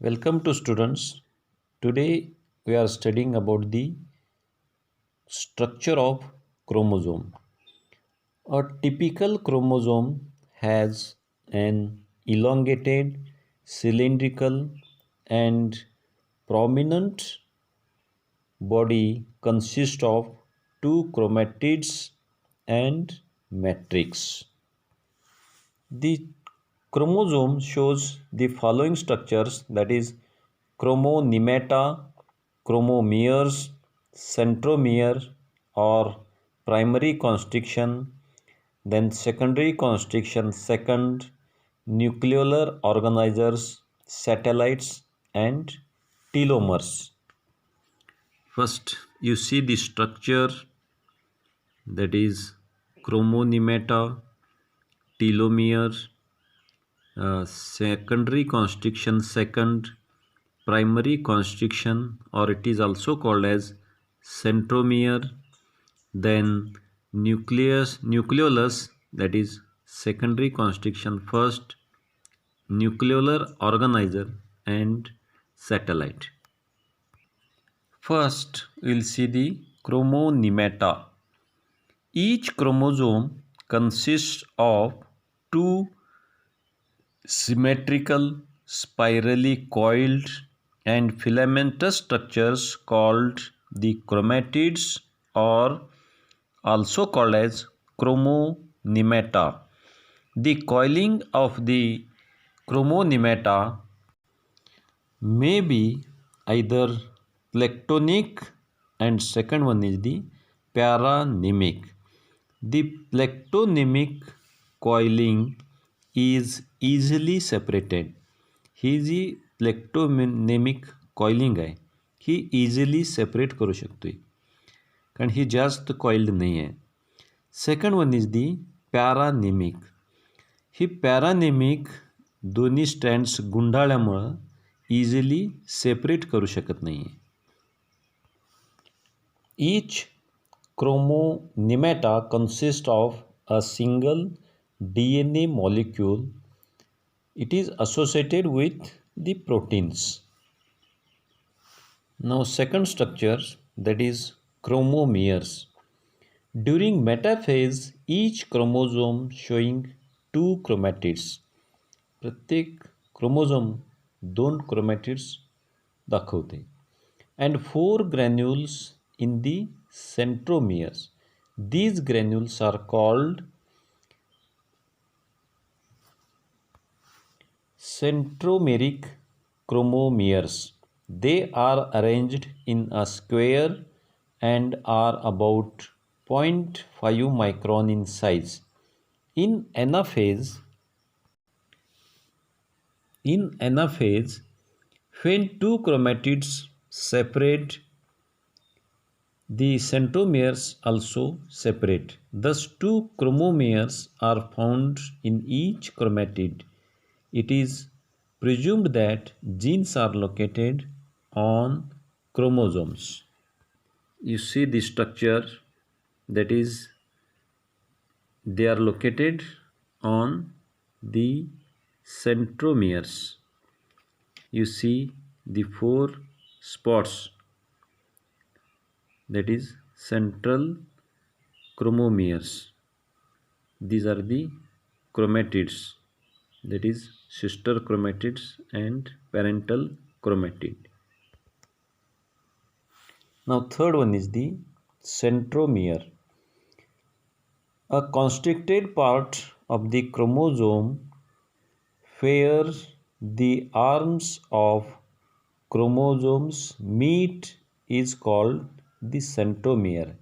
Welcome to students. Today we are studying about the structure of chromosome. A typical chromosome has an elongated, cylindrical and prominent body consists of two chromatids and matrix. The chromosome shows the following structures, that is chromonymata, chromomeres, centromere or primary constriction, then secondary constriction second, nucleolar organizers, satellites and telomeres. First you see the structure, that is chromonymata, telomere, secondary constriction second, primary constriction or it is also called as centromere, then nucleolus, that is secondary constriction first, nucleolar organizer and satellite. First we will see the chromonymata. Each chromosome consists of two symmetrical, spirally coiled and filamentous structures called the chromatids or also called as chromonymata. The coiling of the chromonymata may be either plectonic and second one is the paranymic. The plectonymic coiling is easily separated. ही जी plectonemic coiling आहे ही easily separate करू शकतोय कारण ही जास्त coiled नाही आहे. Second one is the paranemic. ही पॅरानेमिक दोन्ही स्ट्रँड्स गुंडाळल्यामुळं इझिली सेपरेट करू शकत नाही आहे. Each chromonymata consists of a single DNA molecule. It is associated with the proteins. Now second structure, that is chromomeres. During metaphase, each chromosome showing two chromatids. प्रत्येक chromosome दोन chromatids दाखवते and four granules in the centromeres. These granules are called centromeric chromomeres. They are arranged in a square and are about 0.5 micron in size. In anaphase, when two chromatids separate, the centromeres also separate. Thus, two chromomeres are found in each chromatid. It is presumed that genes are located on chromosomes. You see the structure, that is, they are located on the centromeres. You see the four spots, that is central chromomeres. These are the chromatids, that is sister chromatids and parental chromatid. Now third one is the centromere. A constricted part of the chromosome where the arms of chromosomes meet is called the centromere.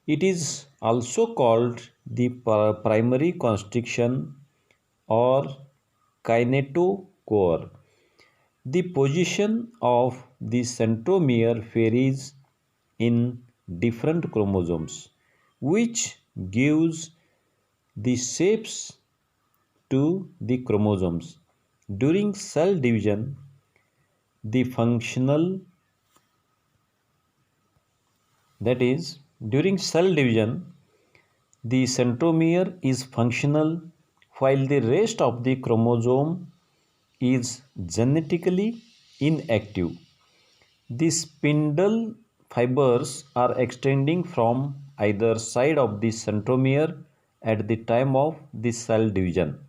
It is also called the primary constriction or kinetochore. The position of the centromere varies in different chromosomes, which gives the shapes to the chromosomes. During cell division, the functional, that is, during cell division, the centromere is functional while the rest of the chromosome is genetically inactive. The spindle fibers are extending from either side of the centromere at the time of the cell division.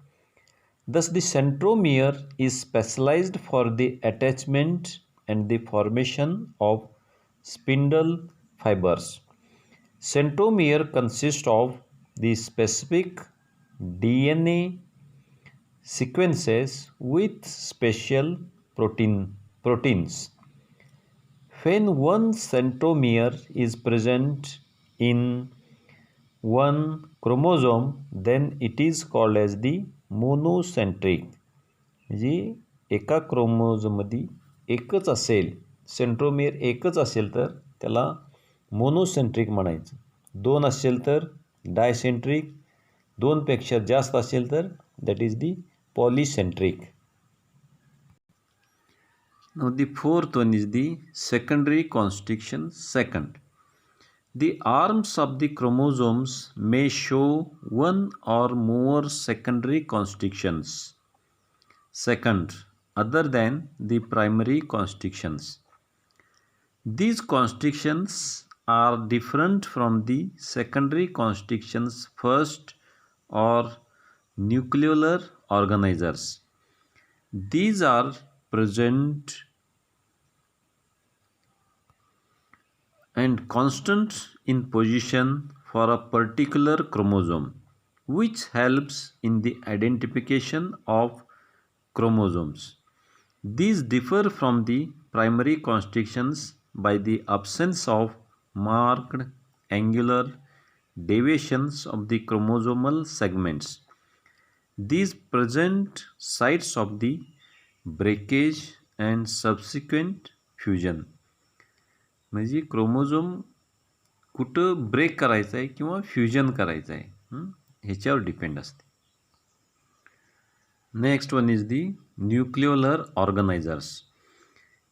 Thus, the centromere is specialized for the attachment and the formation of spindle fibers. Centromere consists of the specific DNA sequences with special proteins. When one centromere is present in one chromosome, then it is called as the monocentric. म्हणजे एका क्रोमोझोममध्ये एकच असेल, centromere एकच असेल तर त्याला monocentric म्हणायचं. दोन असेल तर डायसेंट्रिक, दोनपेक्षा जास्त असेल तर that is the polycentric. Now the fourth one is the secondary constriction. Second, the arms of the chromosomes may show one or more secondary constrictions. Second, other than the primary constrictions. These constrictions are different from the secondary constrictions first or nucleolar organizers. These are present and constant in position for a particular chromosome, which helps in the identification of chromosomes. These differ from the primary constrictions by the absence of marked angular deviations of the chromosomal segments. These present sites of the breakage and subsequent fusion. म्हणजे chromosome कुठं break करायचं आहे किंवा fusion करायचं आहे ह्याच्यावर depend असते. Next one is the nucleolar organizers.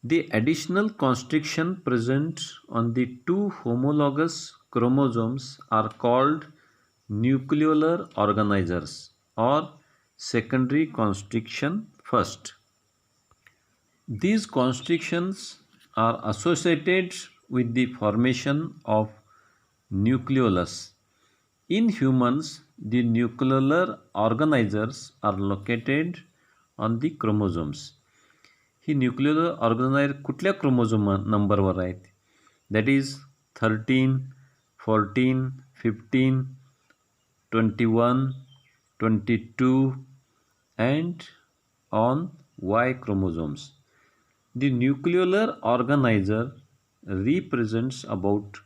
The additional constriction present on the two homologous chromosomes are called nucleolar organizers or secondary constriction first. These constrictions are associated with the formation of nucleolus. In humans, the nucleolar organizers are located on the chromosomes. ही nucleolar organizer कुठल्या chromosome नंबरवर आहेत? That is 13, 14, 15, 21, 22 and on Y chromosomes. The nucleolar organizer represents about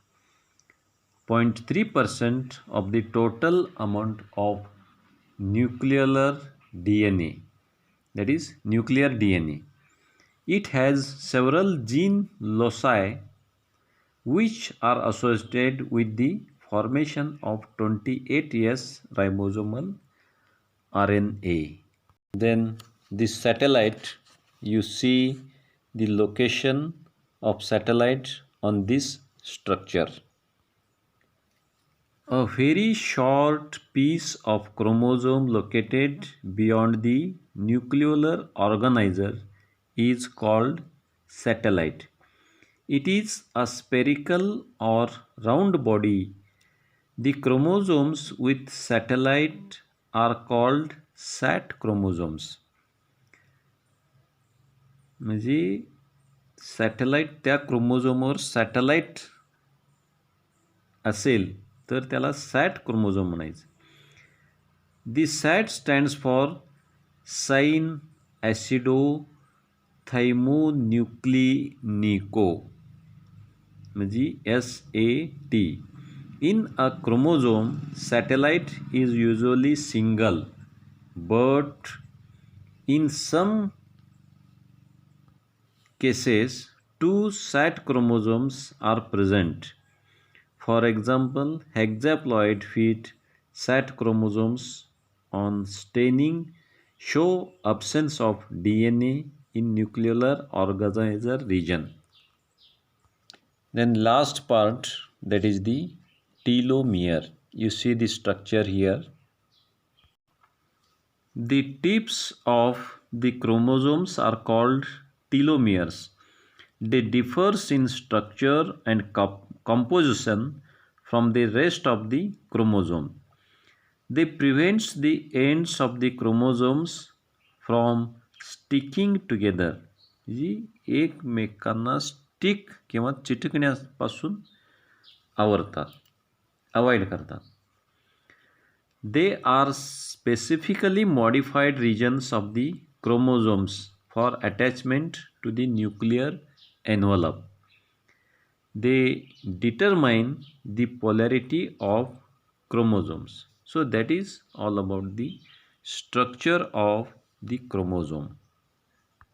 0.3% of the total amount of nuclear DNA, that is nuclear DNA. It has several gene loci which are associated with the formation of 28S ribosomal RNA. Then the satellite, you see the location of satellite on this structure. A very short piece of chromosome located beyond the nucleolar organizer is called satellite. It is a spherical or round body. The chromosomes with satellite are called sat chromosomes. म्हणजे satellite त्या क्रोमोझोमवर satellite असेल तर त्याला sat chromosome म्हणायचं. दी sat stands for sign ॲसिडो थायमोन्यूक्लिनिको म्हणजे SAT. In a chromosome, satellite is usually single, but in some cases, two sat chromosomes are present. For example, hexaploid feet sat chromosomes on staining show absence of DNA in nucleolar organizer region. Then last part, that is the telomere. You see the structure here. The tips of the chromosomes are called telomeres. They differ in structure and composition from the rest of the chromosome. They prevents the ends of the chromosomes from sticking together. जी एकमेकांना stick किंवा चिटकण्यापासून आवरतात, avoid करतात. They are specifically modified regions of the chromosomes for attachment to the nuclear envelope. They determine the polarity of chromosomes. So that is all about the structure of the chromosome.